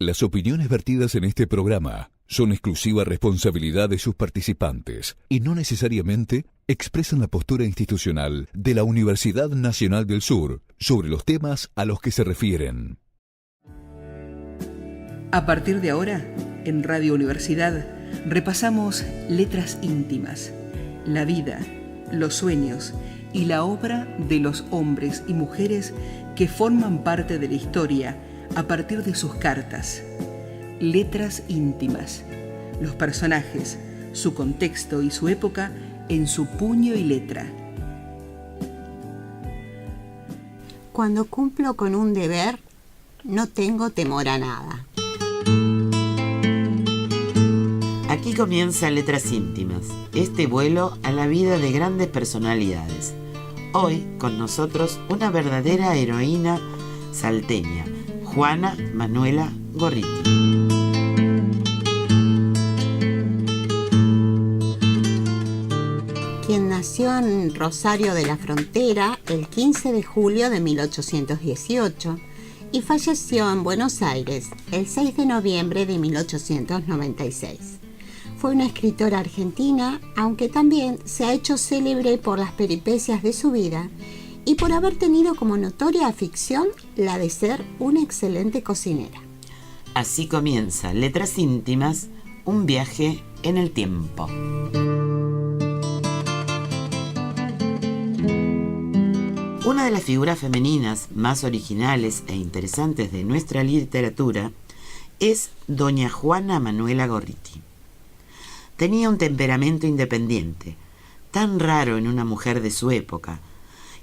Las opiniones vertidas en este programa son exclusiva responsabilidad de sus participantes y no necesariamente expresan la postura institucional de la Universidad Nacional del Sur sobre los temas a los que se refieren. A partir de ahora, en Radio Universidad, repasamos letras íntimas, la vida, los sueños y la obra de los hombres y mujeres que forman parte de la historia a partir de sus cartas. Letras íntimas, los personajes, su contexto y su época en su puño y letra. Cuando cumplo con un deber, no tengo temor a nada. Aquí comienza Letras Íntimas, este vuelo a la vida de grandes personalidades. Hoy, con nosotros, una verdadera heroína salteña, Juana Manuela Gorriti. Quien nació en Rosario de la Frontera el 15 de julio de 1818 y falleció en Buenos Aires el 6 de noviembre de 1896. Fue una escritora argentina, aunque también se ha hecho célebre por las peripecias de su vida y por haber tenido como notoria afición la de ser una excelente cocinera. Así comienza Letras Íntimas, un viaje en el tiempo. Una de las figuras femeninas más originales e interesantes de nuestra literatura es doña Juana Manuela Gorriti. Tenía un temperamento independiente, tan raro en una mujer de su época,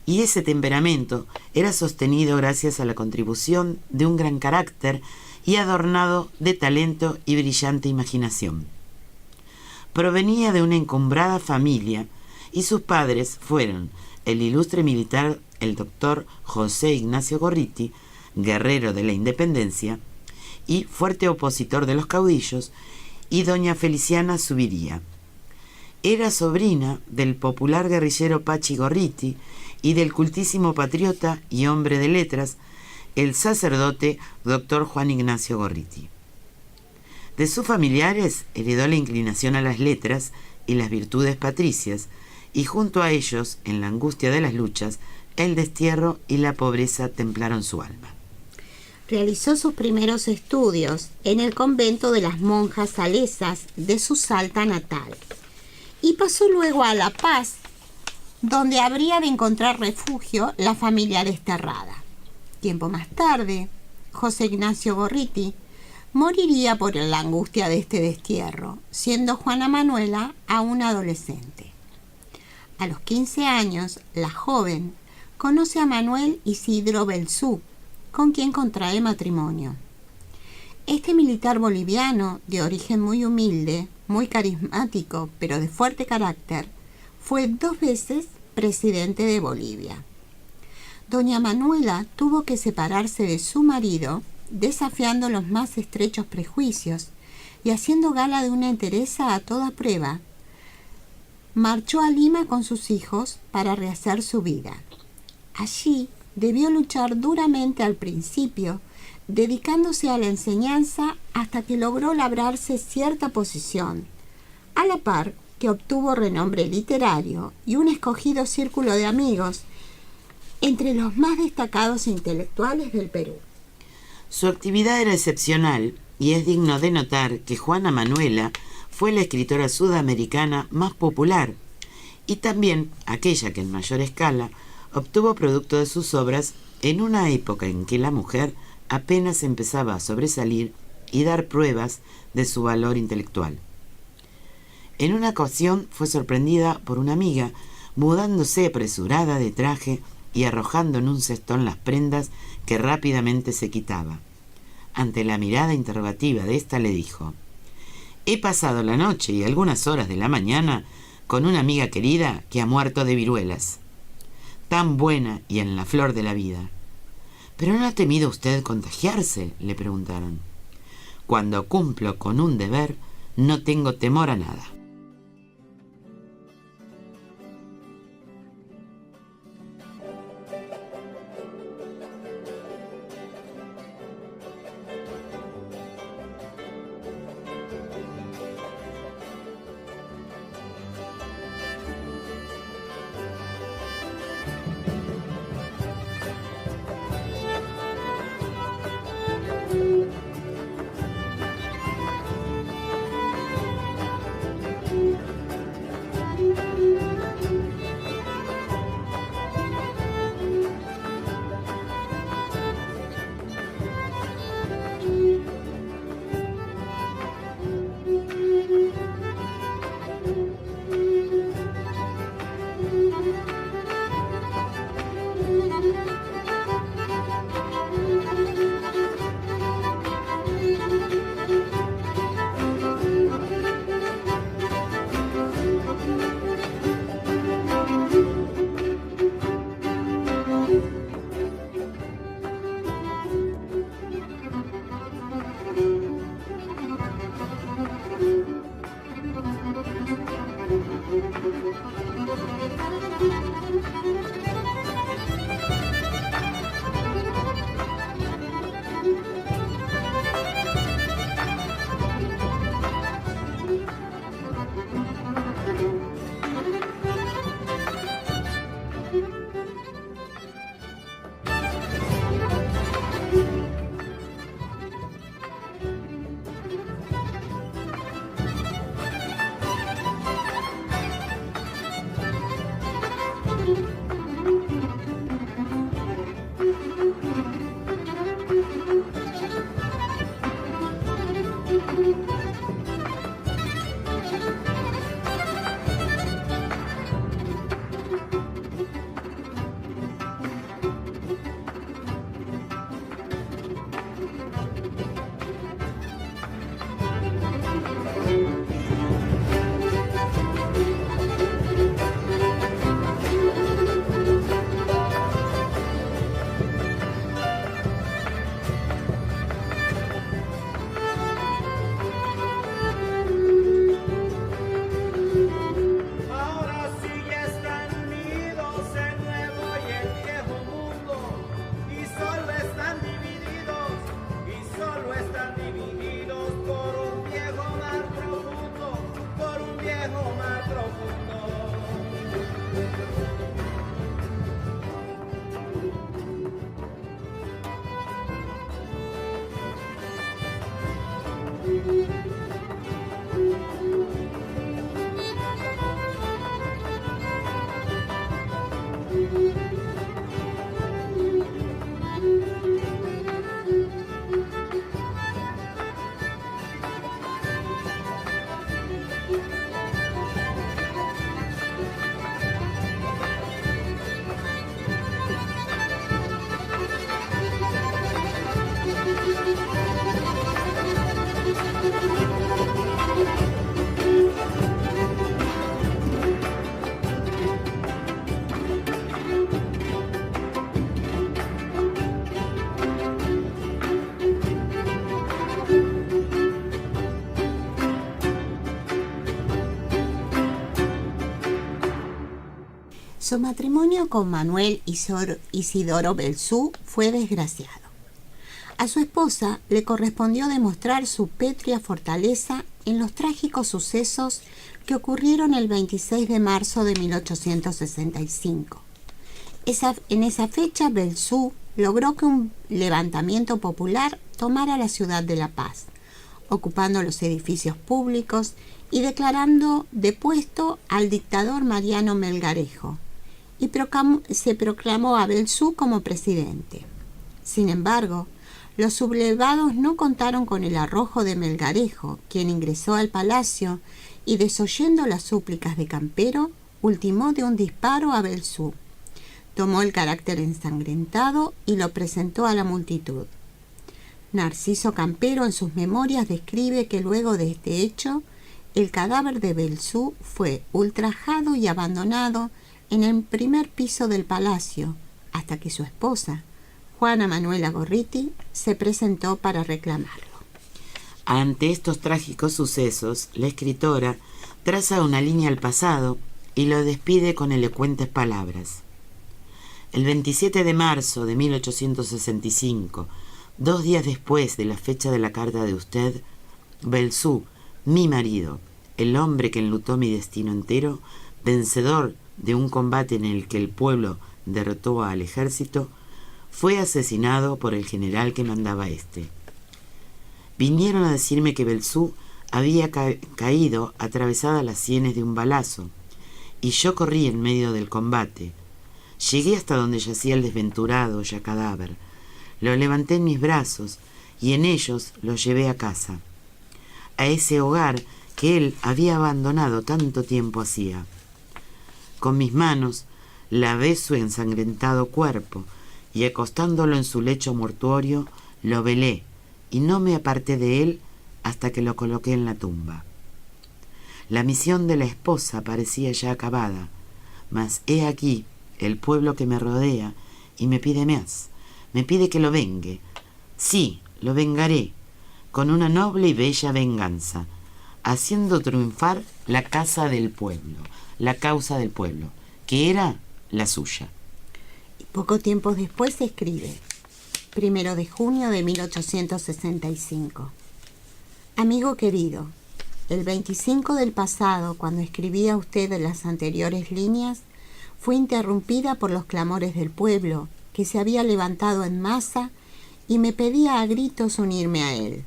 y ese temperamento era sostenido gracias a la contribución de un gran carácter y adornado de talento y brillante imaginación. Provenía de una encumbrada familia y sus padres fueron el ilustre militar, el doctor José Ignacio Gorriti, guerrero de la Independencia y fuerte opositor de los caudillos, y doña Feliciana Zuviría. Era sobrina del popular guerrillero Pachi Gorriti y del cultísimo patriota y hombre de letras, el sacerdote doctor Juan Ignacio Gorriti. De sus familiares heredó la inclinación a las letras y las virtudes patricias, y junto a ellos, en la angustia de las luchas, el destierro y la pobreza templaron su alma. Realizó sus primeros estudios en el convento de las monjas salesas de su Salta natal y pasó luego a La Paz, donde habría de encontrar refugio la familia desterrada. Tiempo más tarde, José Ignacio Gorriti moriría por la angustia de este destierro, siendo Juana Manuela aún adolescente. A los 15 años, la joven conoce a Manuel Isidro Belzú, con quien contrae matrimonio. Este militar boliviano, de origen muy humilde, muy carismático, pero de fuerte carácter, fue 2 veces presidente de Bolivia. Doña Manuela tuvo que separarse de su marido, desafiando los más estrechos prejuicios y haciendo gala de una entereza a toda prueba. Marchó a Lima con sus hijos para rehacer su vida. Allí debió luchar duramente al principio, dedicándose a la enseñanza hasta que logró labrarse cierta posición, a la par que obtuvo renombre literario y un escogido círculo de amigos entre los más destacados intelectuales del Perú. Su actividad era excepcional y es digno de notar que Juana Manuela fue la escritora sudamericana más popular y también aquella que en mayor escala obtuvo producto de sus obras en una época en que la mujer apenas empezaba a sobresalir y dar pruebas de su valor intelectual. En una ocasión fue sorprendida por una amiga mudándose apresurada de traje y arrojando en un cestón las prendas que rápidamente se quitaba. Ante la mirada interrogativa de ésta le dijo: «He pasado la noche y algunas horas de la mañana con una amiga querida que ha muerto de viruelas. Tan buena y en la flor de la vida». «¿Pero no ha temido usted contagiarse?», le preguntaron. «Cuando cumplo con un deber, no tengo temor a nada». Su matrimonio con Manuel Isidoro Belzú fue desgraciado. A su esposa le correspondió demostrar su pétrea fortaleza en los trágicos sucesos que ocurrieron el 26 de marzo de 1865. En esa fecha, Belzú logró que un levantamiento popular tomara la ciudad de La Paz, ocupando los edificios públicos y declarando depuesto al dictador Mariano Melgarejo, y se proclamó a Belzú como presidente. Sin embargo, los sublevados no contaron con el arrojo de Melgarejo, quien ingresó al palacio y, desoyendo las súplicas de Campero, ultimó de un disparo a Belzú. Tomó el carácter ensangrentado y lo presentó a la multitud. Narciso Campero en sus memorias describe que luego de este hecho, el cadáver de Belzú fue ultrajado y abandonado en el primer piso del palacio, hasta que su esposa, Juana Manuela Gorriti, se presentó para reclamarlo. Ante estos trágicos sucesos, la escritora traza una línea al pasado y lo despide con elocuentes palabras. El 27 de marzo de 1865, 2 días después de la fecha de la carta de usted, Belzú, mi marido, el hombre que enlutó mi destino entero, vencedor de un combate en el que el pueblo derrotó al ejército, fue asesinado por el general que mandaba este. Vinieron a decirme que Belzú había caído atravesada las sienes de un balazo, y yo corrí en medio del combate. Llegué hasta donde yacía el desventurado ya cadáver, lo levanté en mis brazos y en ellos lo llevé a casa, a ese hogar que él había abandonado tanto tiempo hacía. Con mis manos lavé su ensangrentado cuerpo y, acostándolo en su lecho mortuorio, lo velé y no me aparté de él hasta que lo coloqué en la tumba. La misión de la esposa parecía ya acabada, mas he aquí el pueblo que me rodea y me pide más, me pide que lo vengue. Sí, lo vengaré, con una noble y bella venganza, haciendo triunfar la causa del pueblo, que era la suya. Y poco tiempo después se escribe, 1 de junio de 1865. Amigo querido, el 25 del pasado, cuando escribía usted las anteriores líneas, fue interrumpida por los clamores del pueblo, que se había levantado en masa y me pedía a gritos unirme a él.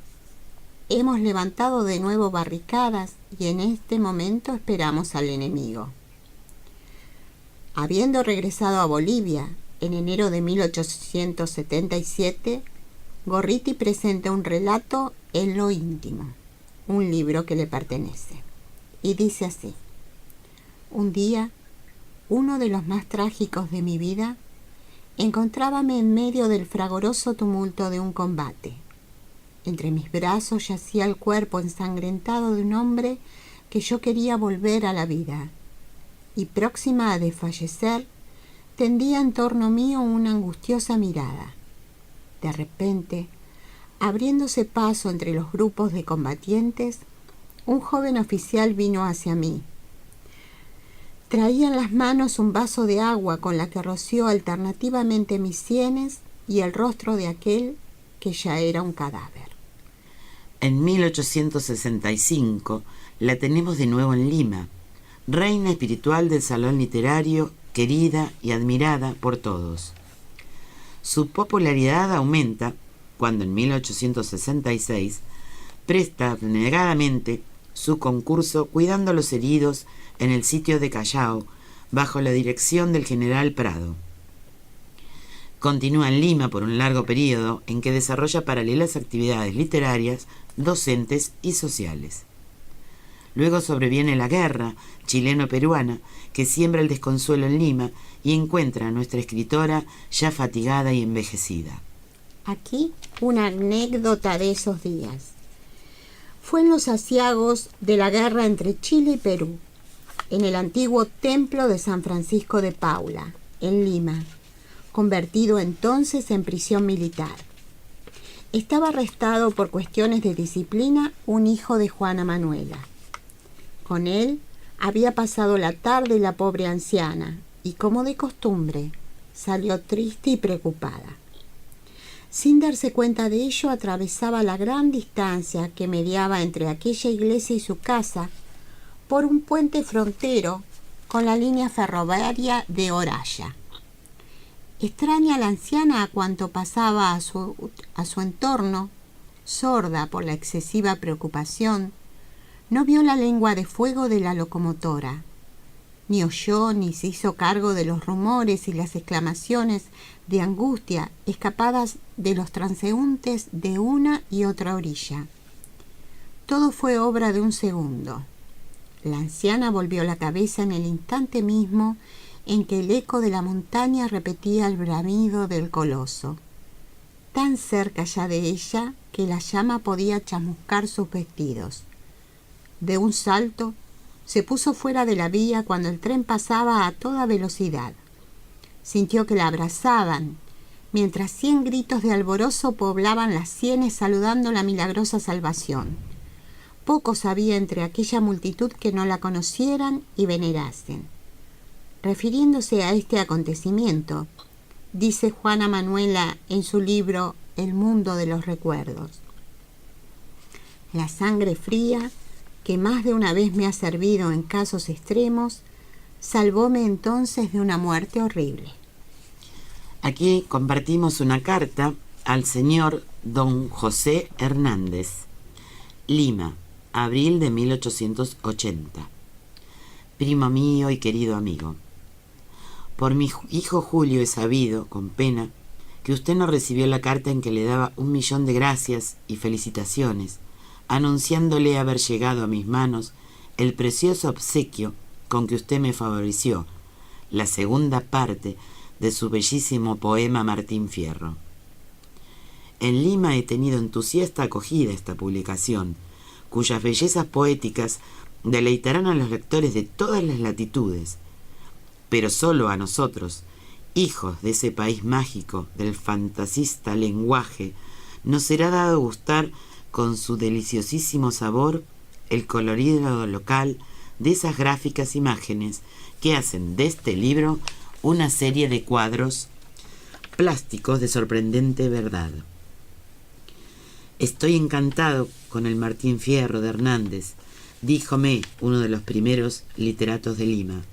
Hemos levantado de nuevo barricadas y en este momento esperamos al enemigo. Habiendo regresado a Bolivia en enero de 1877, Gorriti presenta un relato en lo íntimo. un libro que le pertenece. Y dice así: un día, uno de los más trágicos de mi vida, encontrábame en medio del fragoroso tumulto de un combate. Entre mis brazos yacía el cuerpo ensangrentado de un hombre que yo quería volver a la vida, y próxima a desfallecer, tendía en torno mío una angustiosa mirada. De repente, abriéndose paso entre los grupos de combatientes, un joven oficial vino hacia mí. Traía en las manos un vaso de agua con la que roció alternativamente mis sienes y el rostro de aquel que ya era un cadáver. En 1865 la tenemos de nuevo en Lima, reina espiritual del salón literario, querida y admirada por todos. Su popularidad aumenta cuando en 1866 presta abnegadamente su concurso cuidando a los heridos en el sitio de Callao, bajo la dirección del general Prado. Continúa en Lima por un largo periodo en que desarrolla paralelas actividades literarias, docentes y sociales. Luego sobreviene la guerra chileno-peruana que siembra el desconsuelo en Lima y encuentra a nuestra escritora ya fatigada y envejecida. Aquí una anécdota de esos días. Fue en los aciagos de la guerra entre Chile y Perú, en el antiguo templo de San Francisco de Paula, en Lima, convertido entonces en prisión militar. Estaba arrestado por cuestiones de disciplina un hijo de Juana Manuela. Con él había pasado la tarde la pobre anciana y, como de costumbre, salió triste y preocupada. Sin darse cuenta de ello, atravesaba la gran distancia que mediaba entre aquella iglesia y su casa por un puente frontero con la línea ferroviaria de Oraya. Extraña la anciana a cuanto pasaba a su entorno, sorda por la excesiva preocupación, no vio la lengua de fuego de la locomotora, ni oyó ni se hizo cargo de los rumores y las exclamaciones de angustia escapadas de los transeúntes de una y otra orilla. Todo fue obra de un segundo. La anciana volvió la cabeza en el instante mismo en que el eco de la montaña repetía el bramido del coloso, tan cerca ya de ella que la llama podía chamuscar sus vestidos. De un salto, se puso fuera de la vía cuando el tren pasaba a toda velocidad. Sintió que la abrazaban, mientras 100 gritos de alborozo poblaban las sienes saludando la milagrosa salvación. Pocos había entre aquella multitud que no la conocieran y venerasen. Refiriéndose a este acontecimiento, dice Juana Manuela en su libro El mundo de los recuerdos: la sangre fría, que más de una vez me ha servido en casos extremos, salvóme entonces de una muerte horrible. Aquí compartimos una carta al señor don José Hernández. Lima, abril de 1880. Primo mío y querido amigo, por mi hijo Julio he sabido, con pena, que usted no recibió la carta en que le daba 1.000.000 de gracias y felicitaciones, anunciándole haber llegado a mis manos el precioso obsequio con que usted me favoreció, la segunda parte de su bellísimo poema Martín Fierro. En Lima he tenido entusiasta acogida esta publicación, cuyas bellezas poéticas deleitarán a los lectores de todas las latitudes, pero solo a nosotros, hijos de ese país mágico del fantasista lenguaje, nos será dado gustar con su deliciosísimo sabor el colorido local de esas gráficas imágenes que hacen de este libro una serie de cuadros plásticos de sorprendente verdad. Estoy encantado con el Martín Fierro de Hernández, díjome uno de los primeros literatos de Lima.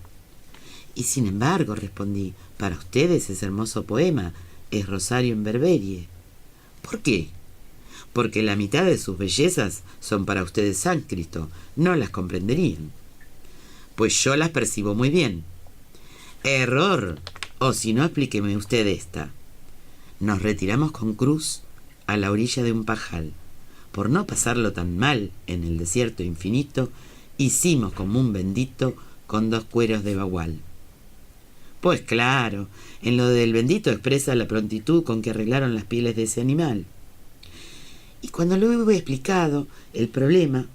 Y sin embargo, respondí, para ustedes ese hermoso poema es Rosario en Berberie. ¿Por qué? Porque la mitad de sus bellezas son para ustedes sánscrito, no las comprenderían. Pues yo las percibo muy bien. ¡Error! O si no, explíqueme usted esta. Nos retiramos con Cruz a la orilla de un pajal, por no pasarlo tan mal en el desierto infinito, hicimos como un bendito con 2 cueros de bagual. Pues claro, en lo del bendito expresa la prontitud con que arreglaron las pieles de ese animal. Y cuando lo hube explicado, el problema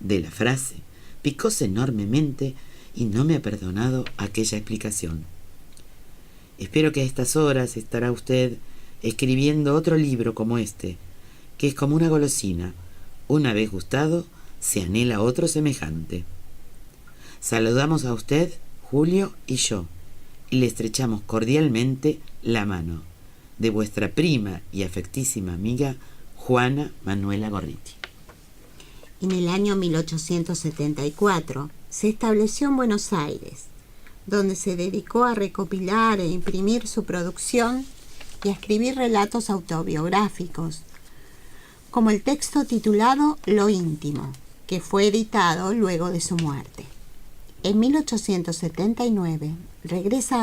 de la frase picóse enormemente y no me ha perdonado aquella explicación. Espero que a estas horas estará usted escribiendo otro libro como este, que es como una golosina. Una vez gustado, se anhela otro semejante. Saludamos a usted, Julio y yo, y le estrechamos cordialmente la mano de vuestra prima y afectísima amiga Juana Manuela Gorriti. En el año 1874 se estableció en Buenos Aires, donde se dedicó a recopilar e imprimir su producción y a escribir relatos autobiográficos, como el texto titulado Lo íntimo, que fue editado luego de su muerte. En 1879 regresa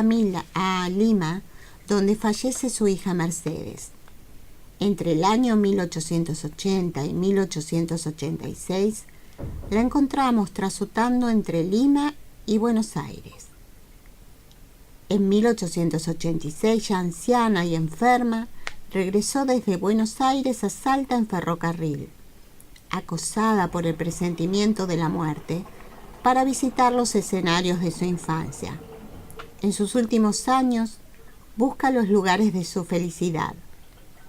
a Lima, donde fallece su hija Mercedes. Entre el año 1880 y 1886 la encontramos trasutando entre Lima y Buenos Aires. En 1886, ya anciana y enferma, regresó desde Buenos Aires a Salta en ferrocarril, acosada por el presentimiento de la muerte, para visitar los escenarios de su infancia. En sus últimos años, busca los lugares de su felicidad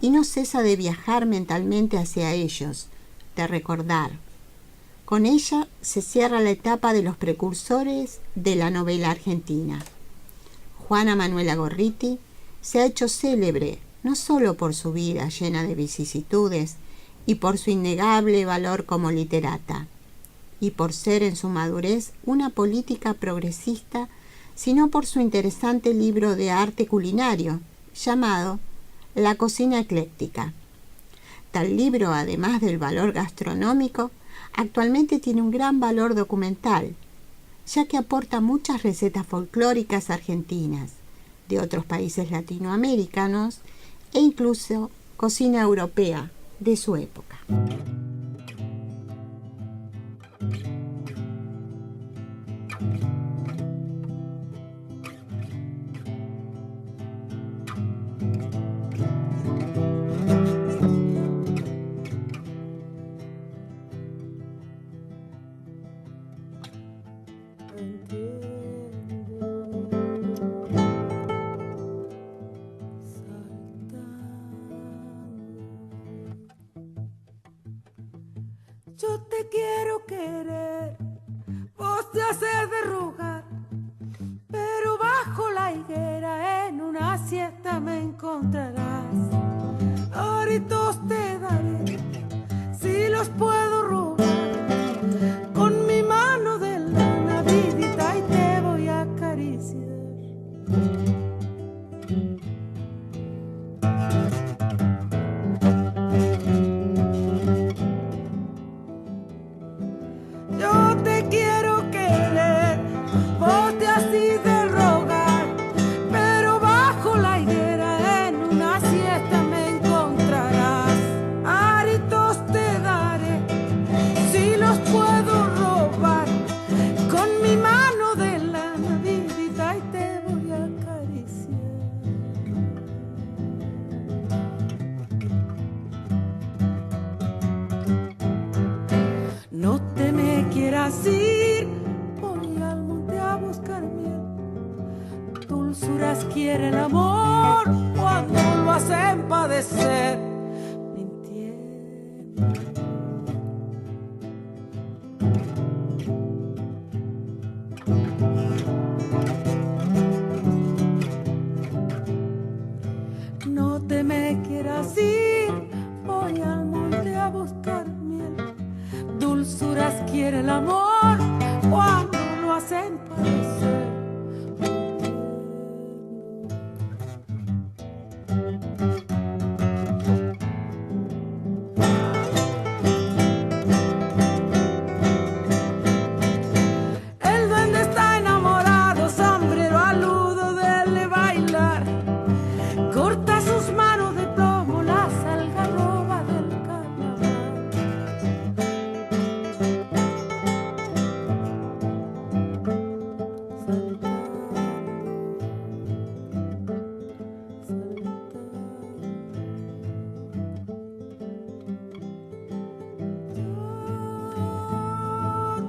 y no cesa de viajar mentalmente hacia ellos, de recordar. Con ella se cierra la etapa de los precursores de la novela argentina. Juana Manuela Gorriti se ha hecho célebre no solo por su vida llena de vicisitudes y por su innegable valor como literata, y por ser en su madurez una política progresista, sino por su interesante libro de arte culinario llamado La cocina ecléctica. Tal libro, además del valor gastronómico, actualmente tiene un gran valor documental, ya que aporta muchas recetas folclóricas argentinas, de otros países latinoamericanos e incluso cocina europea de su época. Yo te quiero querer, vos te haces de rogar, pero bajo la higuera en una siesta me encontrarás. Aritos te daré, si los puedo robar, con mi mano de lana vidita y te voy a acariciar. Quiere el amor cuando lo hacen padecer, mintiendo. No te me quieras ir, voy al monte a buscar miel. Dulzuras quiere el amor cuando lo hacen padecer.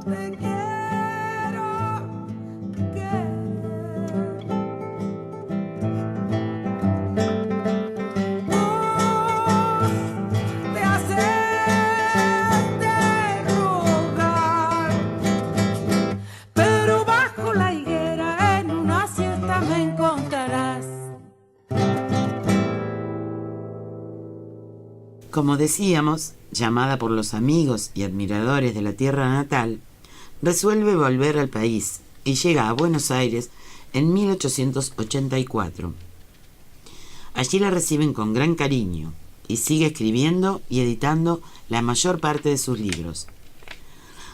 te quiero querer. Vos te haces de rogar, pero bajo la higuera en una siesta me encontrarás. Como decíamos, llamada por los amigos y admiradores de la tierra natal, resuelve volver al país y llega a Buenos Aires en 1884. Allí la reciben con gran cariño y sigue escribiendo y editando la mayor parte de sus libros.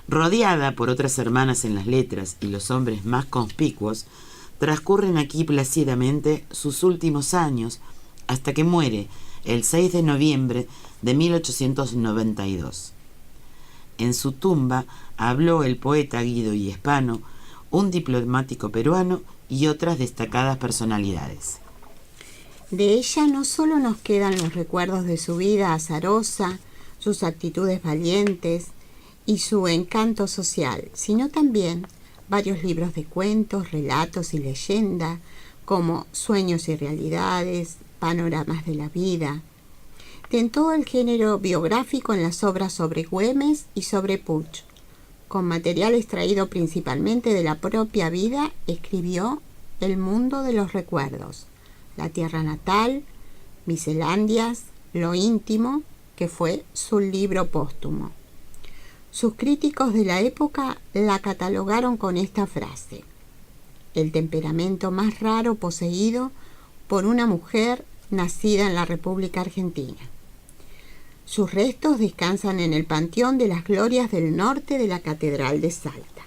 Rodeada por otras hermanas en las letras y los hombres más conspicuos, transcurren aquí plácidamente sus últimos años hasta que muere el 6 de noviembre de 1892. En su tumba habló el poeta Guido Hispano, un diplomático peruano y otras destacadas personalidades. De ella no solo nos quedan los recuerdos de su vida azarosa, sus actitudes valientes y su encanto social, sino también varios libros de cuentos, relatos y leyenda, como Sueños y Realidades, Panoramas de la Vida. Tentó el género biográfico en las obras sobre Güemes y sobre Puch. Con material extraído principalmente de la propia vida, escribió El mundo de los recuerdos, La tierra natal, Misceláneas, Lo íntimo, que fue su libro póstumo. Sus críticos de la época la catalogaron con esta frase: el temperamento más raro poseído por una mujer nacida en la República Argentina. Sus restos descansan en el Panteón de las Glorias del Norte de la Catedral de Salta.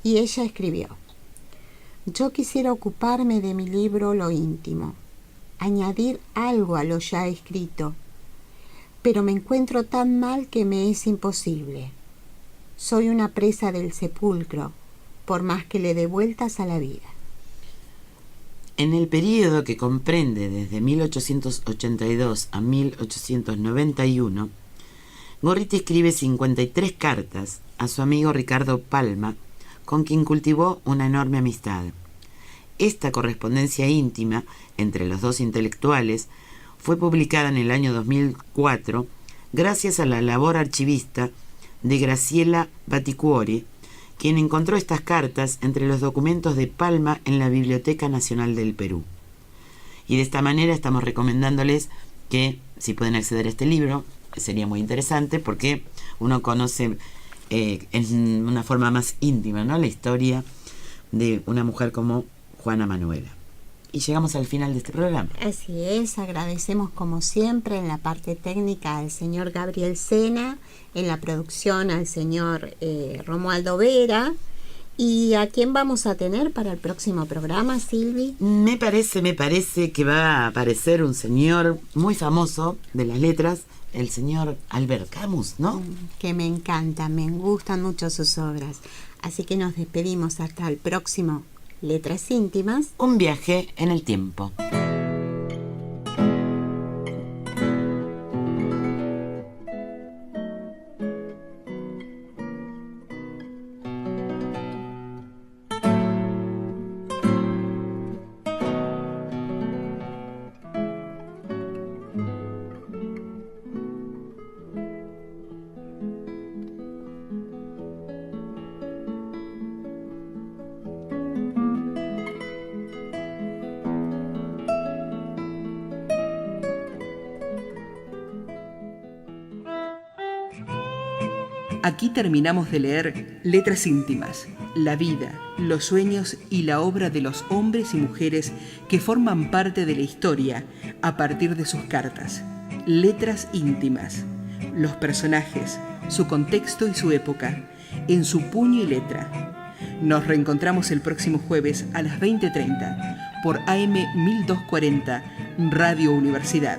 Y ella escribió: yo quisiera ocuparme de mi libro Lo íntimo, añadir algo a lo ya escrito, pero me encuentro tan mal que me es imposible. Soy una presa del sepulcro, por más que le dé vueltas a la vida. En el período que comprende desde 1882 a 1891, Gorriti escribe 53 cartas a su amigo Ricardo Palma, con quien cultivó una enorme amistad. Esta correspondencia íntima entre los dos intelectuales fue publicada en el año 2004 gracias a la labor archivista de Graciela Baticuori, quien encontró estas cartas entre los documentos de Palma en la Biblioteca Nacional del Perú. Y de esta manera estamos recomendándoles que, si pueden acceder a este libro, sería muy interesante porque uno conoce en una forma más íntima, ¿no?, la historia de una mujer como Juana Manuela. Y llegamos al final de este programa. Así es, agradecemos como siempre en la parte técnica al señor Gabriel Sena, en la producción al señor Romualdo Vera. ¿Y a quién vamos a tener para el próximo programa, Silvi? Me parece que va a aparecer un señor muy famoso de las letras, el señor Albert Camus, ¿no? Que me encanta, me gustan mucho sus obras. Así que nos despedimos hasta el próximo Letras íntimas. Un viaje en el tiempo. Aquí terminamos de leer Letras íntimas, la vida, los sueños y la obra de los hombres y mujeres que forman parte de la historia a partir de sus cartas. Letras íntimas, los personajes, su contexto y su época, en su puño y letra. Nos reencontramos el próximo jueves a las 20:30 por AM 1240 Radio Universidad.